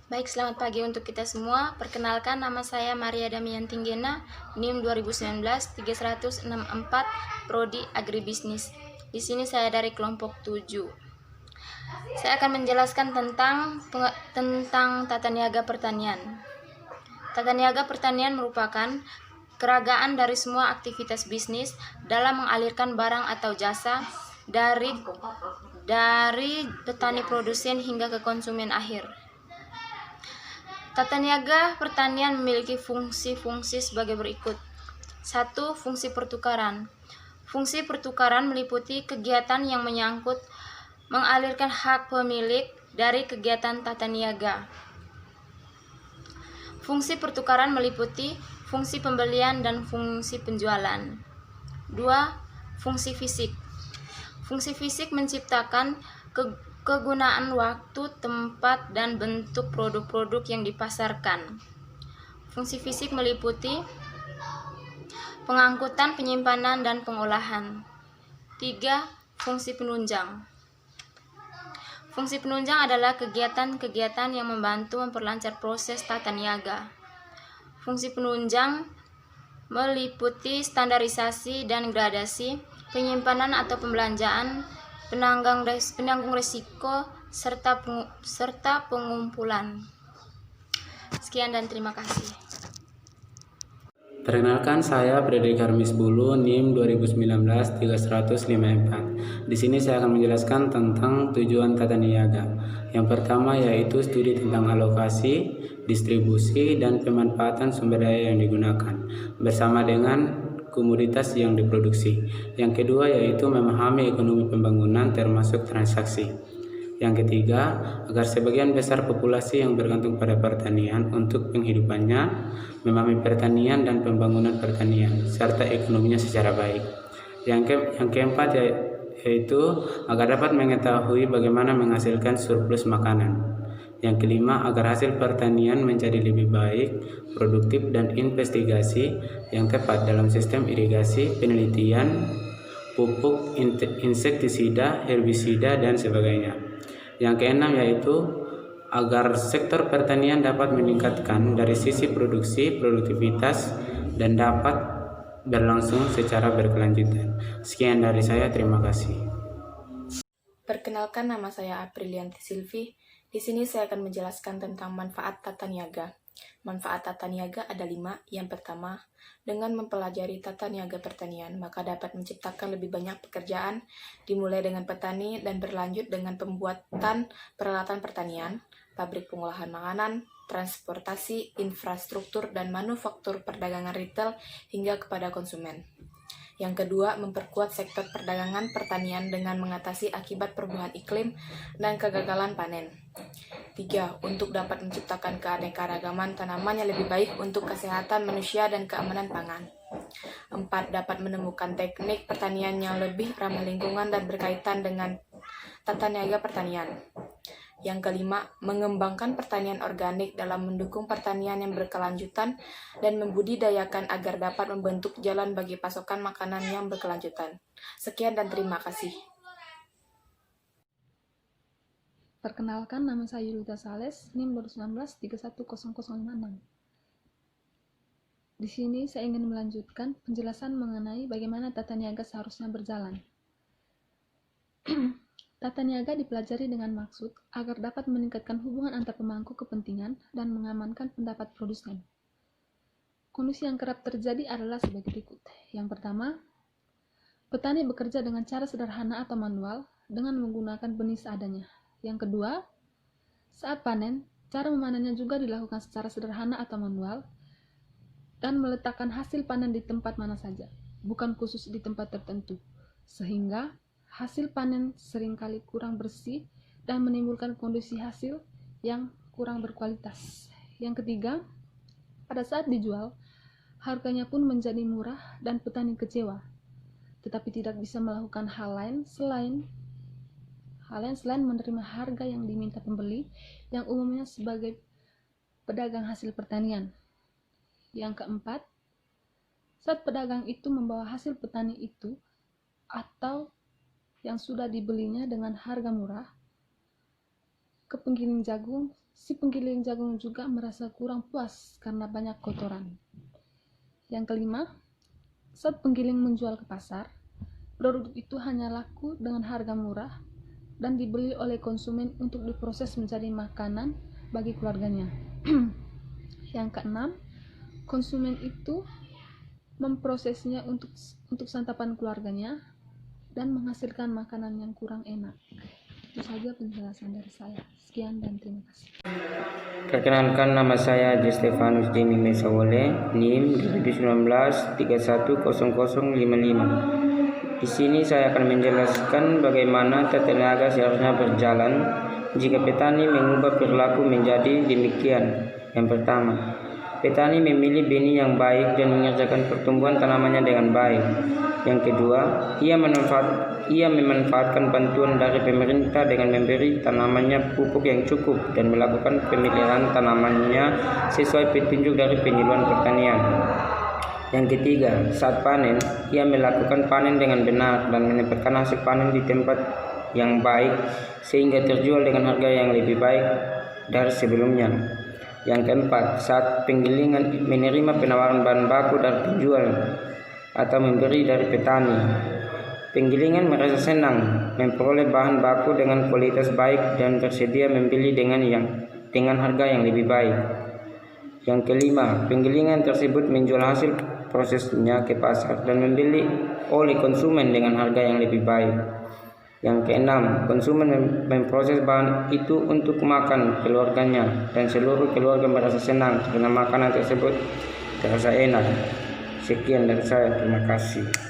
Baik, selamat pagi untuk kita semua. Perkenalkan, nama saya Maria Damian Tinggena, NIM 2019-3164, Prodi Agribisnis. Di sini saya dari kelompok 7. Saya akan menjelaskan tentang tata niaga pertanian. Tata niaga pertanian merupakan keragaan dari semua aktivitas bisnis dalam mengalirkan barang atau jasa dari petani produsen hingga ke konsumen akhir. Tata niaga pertanian memiliki fungsi-fungsi sebagai berikut. 1. Fungsi pertukaran. Fungsi pertukaran meliputi kegiatan yang menyangkut mengalirkan hak pemilik dari kegiatan tata niaga. Fungsi pertukaran meliputi fungsi pembelian dan fungsi penjualan. 2. Fungsi fisik. Fungsi fisik menciptakan kegunaan waktu, tempat, dan bentuk produk-produk yang dipasarkan. Fungsi fisik meliputi pengangkutan, penyimpanan, dan pengolahan. 3. Fungsi penunjang. Fungsi penunjang adalah kegiatan-kegiatan yang membantu memperlancar proses tata niaga. Fungsi penunjang meliputi standarisasi dan gradasi, penyimpanan atau pembelanjaan, penanggung risiko, serta pengumpulan. Sekian dan terima kasih. Perkenalkan, saya Fredrik Harmis Bulu, NIM 2019-3154. Di sini saya akan menjelaskan tentang tujuan tata niaga. Yang pertama yaitu studi tentang alokasi, distribusi, dan pemanfaatan sumber daya yang digunakan bersama dengan komoditas yang diproduksi. Yang kedua yaitu memahami ekonomi pembangunan termasuk transaksi. Yang ketiga, agar sebagian besar populasi yang bergantung pada pertanian untuk penghidupannya memahami pertanian dan pembangunan pertanian serta ekonominya secara baik. Yang keempat yaitu agar dapat mengetahui bagaimana menghasilkan surplus makanan. Yang kelima, agar hasil pertanian menjadi lebih baik, produktif, dan investigasi yang tepat dalam sistem irigasi, penelitian, pupuk, insektisida, herbisida, dan sebagainya. Yang keenam yaitu agar sektor pertanian dapat meningkatkan dari sisi produksi, produktivitas, dan dapat berlangsung secara berkelanjutan. Sekian dari saya, terima kasih. Perkenalkan, nama saya Aprilianti Silvi. Di sini saya akan menjelaskan tentang manfaat tata niaga. Manfaat tata niaga ada 5. Yang pertama, dengan mempelajari tata niaga pertanian, maka dapat menciptakan lebih banyak pekerjaan, dimulai dengan petani dan berlanjut dengan pembuatan peralatan pertanian, pabrik pengolahan makanan, transportasi, infrastruktur, dan manufaktur perdagangan retail hingga kepada konsumen. Yang kedua, memperkuat sektor perdagangan pertanian dengan mengatasi akibat perubahan iklim dan kegagalan panen. 3. Untuk dapat menciptakan keanekaragaman tanaman yang lebih baik untuk kesehatan manusia dan keamanan pangan. 4. Dapat menemukan teknik pertanian yang lebih ramah lingkungan dan berkaitan dengan tata niaga pertanian. Yang kelima, mengembangkan pertanian organik dalam mendukung pertanian yang berkelanjutan dan membudidayakan agar dapat membentuk jalan bagi pasokan makanan yang berkelanjutan. Sekian dan terima kasih. Perkenalkan, nama saya Yulita Sales, NIM 2019-310056. Di sini saya ingin melanjutkan penjelasan mengenai bagaimana tata niaga seharusnya berjalan. Tata niaga dipelajari dengan maksud agar dapat meningkatkan hubungan antar pemangku kepentingan dan mengamankan pendapat produsen. Kondisi yang kerap terjadi adalah sebagai berikut. Yang pertama, petani bekerja dengan cara sederhana atau manual dengan menggunakan benih seadanya. Yang kedua, saat panen, cara memanennya juga dilakukan secara sederhana atau manual dan meletakkan hasil panen di tempat mana saja, bukan khusus di tempat tertentu, sehingga hasil panen seringkali kurang bersih dan menimbulkan kondisi hasil yang kurang berkualitas. Yang ketiga, pada saat dijual, harganya pun menjadi murah dan petani kecewa, tetapi tidak bisa melakukan hal lain selain menerima harga yang diminta pembeli yang umumnya sebagai pedagang hasil pertanian. Yang keempat, saat pedagang itu membawa hasil petani itu atau yang sudah dibelinya dengan harga murah ke penggiling jagung Si penggiling jagung juga merasa kurang puas karena banyak kotoran. Yang kelima, saat penggiling menjual ke pasar, produk itu hanya laku dengan harga murah dan dibeli oleh konsumen untuk diproses menjadi makanan bagi keluarganya. Yang keenam, konsumen itu memprosesnya untuk santapan keluarganya dan menghasilkan makanan yang kurang enak. Itu saja penjelasan dari saya. Sekian dan terima kasih. Perkenalkan, nama saya Stefanus Demi Mesawole, NIM 2019 310055. Di sini saya akan menjelaskan bagaimana tata niaga seharusnya berjalan jika petani mengubah perilaku menjadi demikian. Yang pertama, petani memilih benih yang baik dan mengerjakan pertumbuhan tanamannya dengan baik. Yang kedua, ia memanfaatkan bantuan dari pemerintah dengan memberi tanamannya pupuk yang cukup dan melakukan pemeliharaan tanamannya sesuai petunjuk dari penyuluhan pertanian. Yang ketiga, saat panen, ia melakukan panen dengan benar dan menempatkan hasil panen di tempat yang baik sehingga terjual dengan harga yang lebih baik dari sebelumnya. Yang keempat, saat penggilingan menerima penawaran bahan baku dari penjual atau memberi dari petani, penggilingan merasa senang memperoleh bahan baku dengan kualitas baik dan bersedia membeli dengan harga yang lebih baik. Yang kelima, penggilingan tersebut menjual hasil prosesnya ke pasar dan membeli oleh konsumen dengan harga yang lebih baik. Yang keenam, konsumen memproses bahan itu untuk makan keluarganya dan seluruh keluarga merasa senang karena makanan tersebut terasa enak. Sekian dari saya, terima kasih.